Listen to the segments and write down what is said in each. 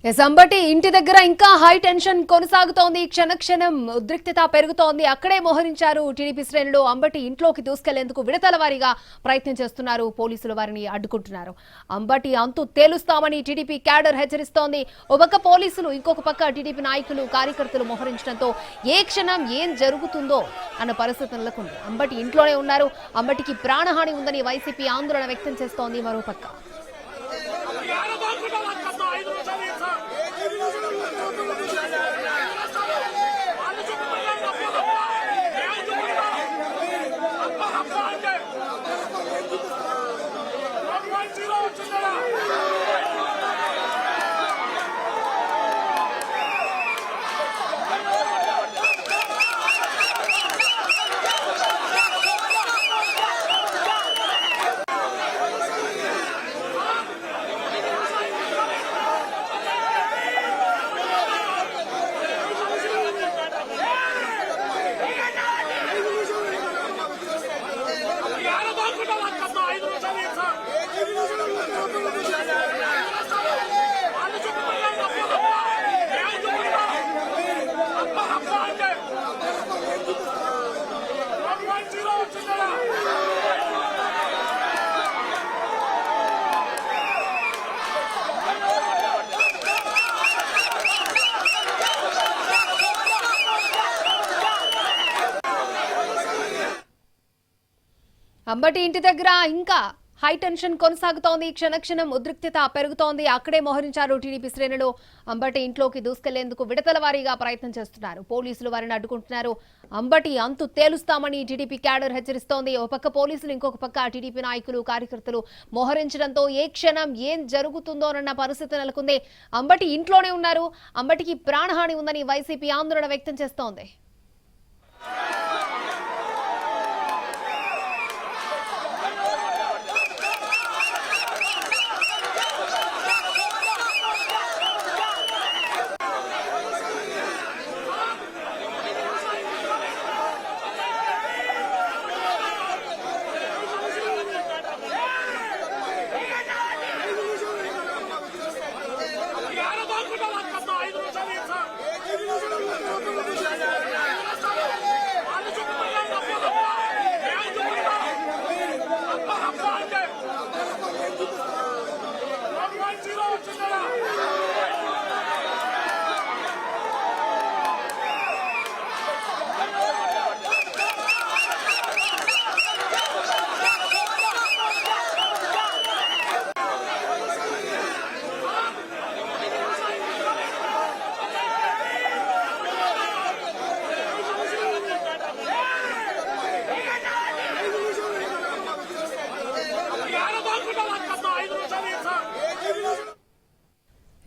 సంబటి ఇంటి దగ్గర ఇంకా హై టెన్షన్ కొనసాగుతోంది. క్షణక్షణం ఉద్రిక్తత పెరుగుతోంది. అక్కడే మోహరించారు టీడీపీ శ్రేణులు. అంబటి ఇంట్లోకి దూసుకెళ్లేందుకు విడతల వారీగా ప్రయత్నం చేస్తున్నారు. పోలీసులు వారిని అడ్డుకుంటున్నారు. అంబటి అంతు తేలుస్తామని టీడీపీ క్యాడర్ హెచ్చరిస్తోంది. ఒక పక్క పోలీసులు, ఇంకొక పక్క టీడీపీ నాయకులు, కార్యకర్తలు మోహరించడంతో ఏ క్షణం ఏం జరుగుతుందో అన్న పరిస్థితి నెలకొంది. అంబటి ఇంట్లోనే ఉన్నారు. అంబటికి ప్రాణహాని ఉందని వైసీపీ ఆందోళన వ్యక్తం చేస్తోంది. మరోపక్క అంబటి ఇంటి దగ్గర ఇంకా హై టెన్షన్ కొనసాగుతోంది. క్షణక్షణం ఉద్రిక్తత పెరుగుతోంది. అక్కడే మోహరించారు టీడీపీ శ్రేణులు. అంబటి ఇంట్లోకి దూసుకెళ్లేందుకు విడతల వారీగా ప్రయత్నం చేస్తున్నారు. పోలీసులు వారిని అడ్డుకుంటున్నారు. అంబటి అంతు తేలుస్తామని టీడీపీ క్యాడర్ హెచ్చరిస్తోంది. ఒక పక్క పోలీసులు, ఇంకొక పక్క టీడీపీ నాయకులు, కార్యకర్తలు మోహరించడంతో ఏ క్షణం ఏం జరుగుతుందోనన్న పరిస్థితి నెలకొంది. అంబటి ఇంట్లోనే ఉన్నారు. అంబటికి ప్రాణహాని ఉందని వైసీపీ ఆందోళన వ్యక్తం చేస్తోంది.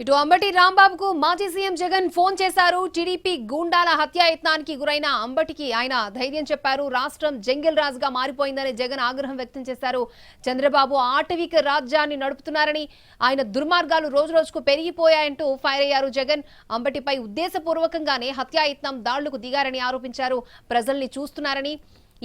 ఇటు అంబటి రాంబాబుకు మాజీ సీఎం జగన్ ఫోన్ చేశారు. టీడీపీ గూండాల హత్యాయత్నానికి గురైన అంబటికి ఆయన ధైర్యం చెప్పారు. రాష్ట్రం జంగిల్ రాజ్గా మారిపోయిందని జగన్ ఆగ్రహం వ్యక్తం చేశారు. చంద్రబాబు ఆటవిక రాజ్యాన్ని నడుపుతున్నారని, ఆయన దుర్మార్గాలు రోజురోజుకు పెరిగిపోయాయంటూ ఫైర్ అయ్యారు జగన్. అంబటిపై ఉద్దేశపూర్వకంగానే హత్యాయత్నం, దాడులకు దిగారని ఆరోపించారు. ప్రజల్ని చూస్తున్నారని,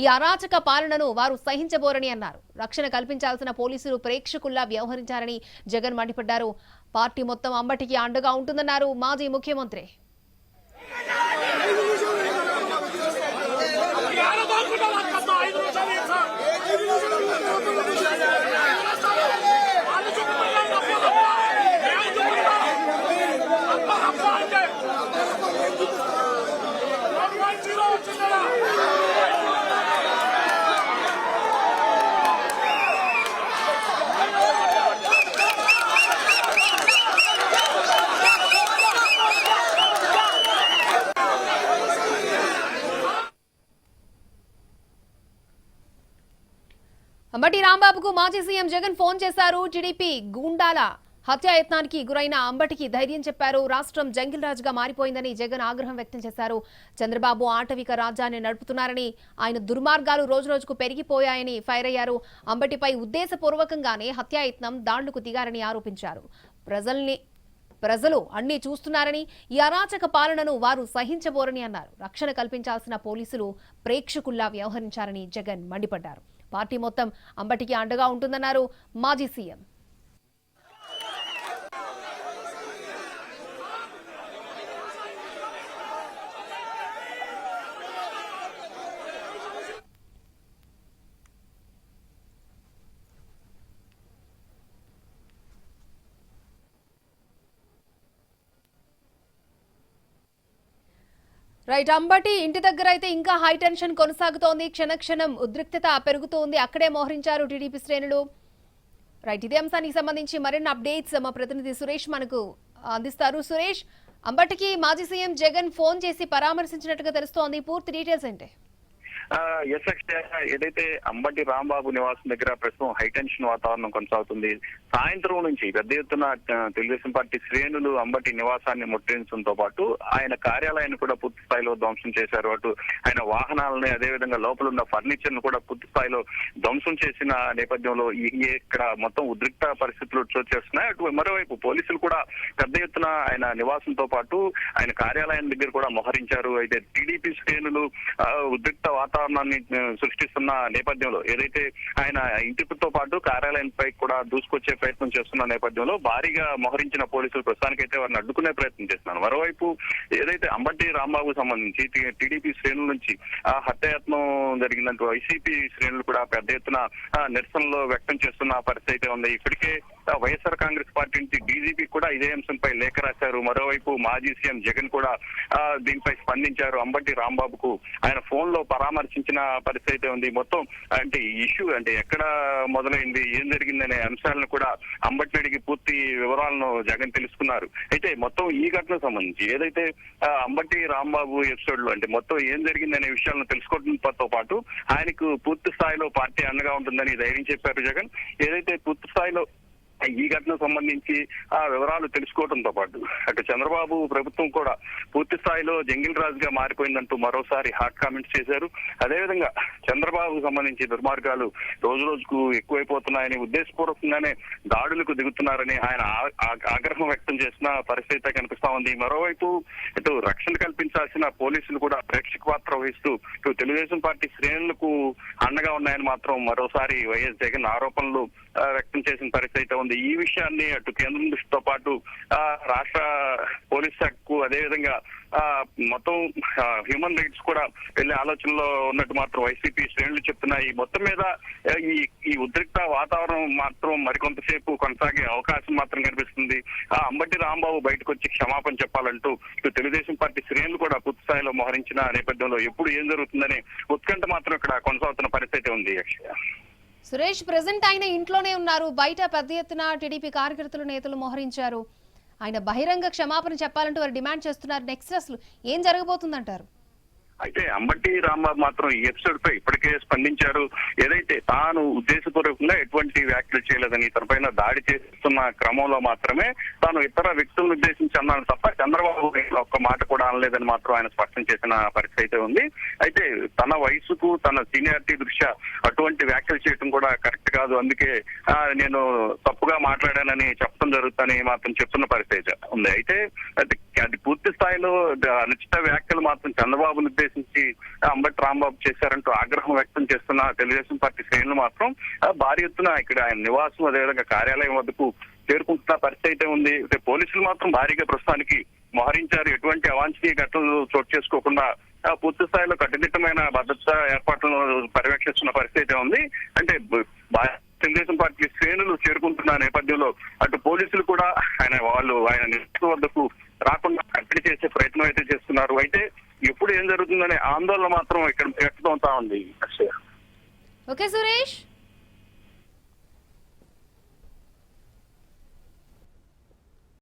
ఈ అరాచక పాలనను వారు సహించబోరని అన్నారు. రక్షణ కల్పించాల్సిన పోలీసులు ప్రేక్షకుల్లా వ్యవహరించారని జగన్ మండిపడ్డారు. పార్టీ మొత్తం అంబటికి అండగా ఉంటుందన్నారు మాజీ ముఖ్యమంత్రి. అంబటి రాంబాబుకు మాజీ సీఎం జగన్ ఫోన్ చేశారు. టీడీపీ గూండాల హత్యాయత్నానికి గురైన అంబటికి ధైర్యం చెప్పారు. రాష్ట్రం జంగిల్ రాజ్గా మారిపోయిందని జగన్ ఆగ్రహం వ్యక్తం చేశారు. చంద్రబాబు ఆటవిక రాజ్యాన్ని నడుపుతున్నారని, ఆయన దుర్మార్గాలు రోజురోజుకు పెరిగిపోయాయని ఫైర్ అయ్యారు. అంబటిపై ఉద్దేశపూర్వకంగానే హత్యాయత్నం, దాడులకు దిగారని ఆరోపించారు. ప్రజలు అన్నీ చూస్తున్నారని, ఈ అరాచక పాలనను వారు సహించబోరని అన్నారు. రక్షణ కల్పించాల్సిన పోలీసులు ప్రేక్షకుల్లా వ్యవహరించారని జగన్ మండిపడ్డారు. పార్టీ మొత్తం అంబటికి అండగా ఉంటుందన్నారు మాజీ సీఎం. రైట్. అంబటి ఇంటి దగ్గర అయితే ఇంకా హై టెన్షన్ కొనసాగుతోంది. క్షణక్షణం ఉద్రిక్తత పెరుగుతోంది. అక్కడే మోహరించారు టీడీపీ శ్రేణులు. రైట్. ఇదే అంశానికి సంబంధించి మరిన్ని అప్డేట్స్ మా ప్రతినిధి సురేష్ మనకు అందిస్తారు. సురేష్, అంబటికి మాజీ సీఎం జగన్ ఫోన్ చేసి పరామర్శించినట్టుగా తెలుస్తోంది. పూర్తి డీటెయిల్స్ ఏంటి? ఏదైతే అంబటి రాంబాబు నివాసం దగ్గర ప్రస్తుతం హైటెన్షన్ వాతావరణం కొనసాగుతుంది. సాయంత్రం నుంచి పెద్ద ఎత్తున తెలుగుదేశం పార్టీ శ్రేణులు అంబటి నివాసాన్ని ముట్టడించడంతో పాటు ఆయన కార్యాలయాన్ని కూడా పూర్తి స్థాయిలో ధ్వంసం చేశారు. అటు ఆయన వాహనాలని, అదేవిధంగా లోపల ఉన్న ఫర్నిచర్ ను కూడా పూర్తి స్థాయిలో ధ్వంసం చేసిన నేపథ్యంలో ఇక్కడ మొత్తం ఉద్రిక్త పరిస్థితులు చోటు చేస్తున్నాయి. అటు మరోవైపు పోలీసులు కూడా పెద్ద ఎత్తున ఆయన నివాసంతో పాటు ఆయన కార్యాలయం దగ్గర కూడా మోహరించారు. అయితే టీడీపీ శ్రేణులు ఉద్రిక్త వాతావరణాన్ని సృష్టిస్తున్న నేపథ్యంలో ఏదైతే ఆయన ఇంటితో పాటు కార్యాలయంపై కూడా దూసుకొచ్చే ప్రయత్నం చేస్తున్న నేపథ్యంలో భారీగా మోహరించిన పోలీసులు ప్రస్తుతానికైతే వారిని అడ్డుకునే ప్రయత్నం చేస్తున్నారు. మరోవైపు ఏదైతే అంబటి రాంబాబు సంబంధించి టీడీపీ శ్రేణుల నుంచి హత్యాయత్నం జరిగిందంటూ వైసీపీ శ్రేణులు కూడా పెద్ద ఎత్తున నిరసనలో వ్యక్తం చేస్తున్న పరిస్థితి అయితే ఉంది. ఇప్పటికే వైఎస్ఆర్ కాంగ్రెస్ పార్టీ నుంచి డీజీపీ కూడా ఇదే అంశంపై లేఖ రాశారు. మరోవైపు మాజీ సీఎం జగన్ కూడా దీనిపై స్పందించారు. అంబటి రాంబాబుకు ఆయన ఫోన్ లో పరామర్శించిన పరిస్థితి అయితే ఉంది. మొత్తం అంటే ఇష్యూ అంటే ఎక్కడ మొదలైంది, ఏం జరిగిందనే అంశాలను కూడా అంబటిని అడిగి పూర్తి వివరాలను జగన్ తెలుసుకున్నారు. అయితే మొత్తం ఈ ఘటనకు సంబంధించి ఏదైతే అంబటి రాంబాబు ఎపిసోడ్ లో అంటే మొత్తం ఏం జరిగిందనే విషయాలను తెలుసుకోవడంతో పాటు ఆయనకు పూర్తి స్థాయిలో పార్టీ అండగా ఉంటుందని ధైర్యం చెప్పారు జగన్. ఏదైతే పూర్తి స్థాయిలో ఈ ఘటనకు సంబంధించి వివరాలు తెలుసుకోవడంతో పాటు అటు చంద్రబాబు ప్రభుత్వం కూడా పూర్తి స్థాయిలో జంగిల్ రాజుగా మారిపోయిందంటూ మరోసారి హాట్ కామెంట్స్ చేశారు. అదేవిధంగా చంద్రబాబుకు సంబంధించి దుర్మార్గాలు రోజు రోజుకు ఎక్కువైపోతున్నాయని, ఉద్దేశపూర్వకంగానే దాడులకు దిగుతున్నారని ఆయన ఆగ్రహం వ్యక్తం చేసిన పరిస్థితి కనిపిస్తా ఉంది. మరోవైపు ఇటు రక్షణ కల్పించాల్సిన పోలీసులు కూడా ప్రేక్షక పాత్ర వహిస్తూ ఇటు తెలుగుదేశం పార్టీ శ్రేణులకు అండగా ఉన్నాయని మాత్రం మరోసారి వైఎస్ జగన్ ఆరోపణలు వ్యక్తం చేసిన పరిస్థితి ఉంది. ఈ విషయాన్ని అటు కేంద్రం దృష్టితో పాటు రాష్ట్ర పోలీస్ శాఖకు అదేవిధంగా మొత్తం హ్యూమన్ రైట్స్ కూడా వెళ్లే ఆలోచనలో ఉన్నట్టు మాత్రం వైసీపీ శ్రేణులు చెప్తున్నాయి. మొత్తం మీద ఈ ఉద్రిక్త వాతావరణం మాత్రం మరికొంతసేపు కొనసాగే అవకాశం మాత్రం కనిపిస్తుంది. అంబటి రాంబాబు బయటకు వచ్చి క్షమాపణ చెప్పాలంటూ ఇటు తెలుగుదేశం పార్టీ శ్రేణులు కూడా పూర్తి స్థాయిలో మోహరించిన నేపథ్యంలో ఎప్పుడు ఏం జరుగుతుందనే ఉత్కంఠ మాత్రం ఇక్కడ కొనసాగుతున్న పరిస్థితి ఉంది. సురేష్, ప్రెసెంట్ ఆయన ఇంట్లోనే ఉన్నారు. బయట పెద్ద ఎత్తున టీడీపీ కార్యకర్తలు, నేతలు మోహరించారు. ఆయన బహిరంగ క్షమాపణ చెప్పాలంటూ వారు డిమాండ్ చేస్తున్నారు. నెక్స్ట్ అసలు ఏం జరగబోతుందంటారు? అయితే అంబటి రాంబాబు మాత్రం ఈ ఎపిసోడ్ పై ఇప్పటికే స్పందించారు. ఏదైతే తాను ఉద్దేశపూర్వకంగా ఎటువంటి వ్యాఖ్యలు చేయలేదని, తనపైన దాడి చేస్తున్న క్రమంలో మాత్రమే తాను ఇతర వ్యక్తులను ఉద్దేశించి అన్నాను తప్ప చంద్రబాబు ఒక్క మాట కూడా అనలేదని మాత్రం ఆయన స్పష్టం చేసిన పరిస్థితి అయితే ఉంది. అయితే తన వయసుకు, తన సీనియారిటీ దృష్ట్యా అటువంటి వ్యాఖ్యలు చేయడం కూడా కరెక్ట్ కాదు, అందుకే నేను తప్పుగా మాట్లాడానని చెప్పడం జరుగుతుందని మాత్రం చెప్తున్న పరిస్థితి ఉంది. అయితే అది పూర్తి స్థాయిలో అనుచిత వ్యాఖ్యలు మాత్రం చంద్రబాబును ఉద్దేశించి అంబటి రాంబాబు చేశారంటూ ఆగ్రహం వ్యక్తం చేస్తున్న తెలుగుదేశం పార్టీ శ్రేణులు మాత్రం భారీ ఎత్తున ఇక్కడ ఆయన నివాసం అదేవిధంగా కార్యాలయం వద్దకు చేరుకుంటున్న పరిస్థితి అయితే ఉంది. పోలీసులు మాత్రం భారీగా ప్రస్తుతానికి మోహరించారు. ఎటువంటి అవాంఛనీయ ఘటనలు చోటు చేసుకోకుండా పూర్తి స్థాయిలో కట్టుదిట్టమైన భద్రతా ఏర్పాట్లను పర్యవేక్షిస్తున్న పరిస్థితి ఉంది. అంటే తెలుగుదేశం పార్టీ శ్రేణులు చేరుకుంటున్న నేపథ్యంలో అటు పోలీసులు కూడా ఆయన నివాసం వద్దకు రాకుండా కట్టడి చేసే ప్రయత్నం అయితే చేస్తున్నారు. అయితే ఎప్పుడు ఏం జరుగుతుందనే ఆందోళన మాత్రం ఇక్కడ వ్యక్తం అవుతా ఉంది. ఓకే సురేష్.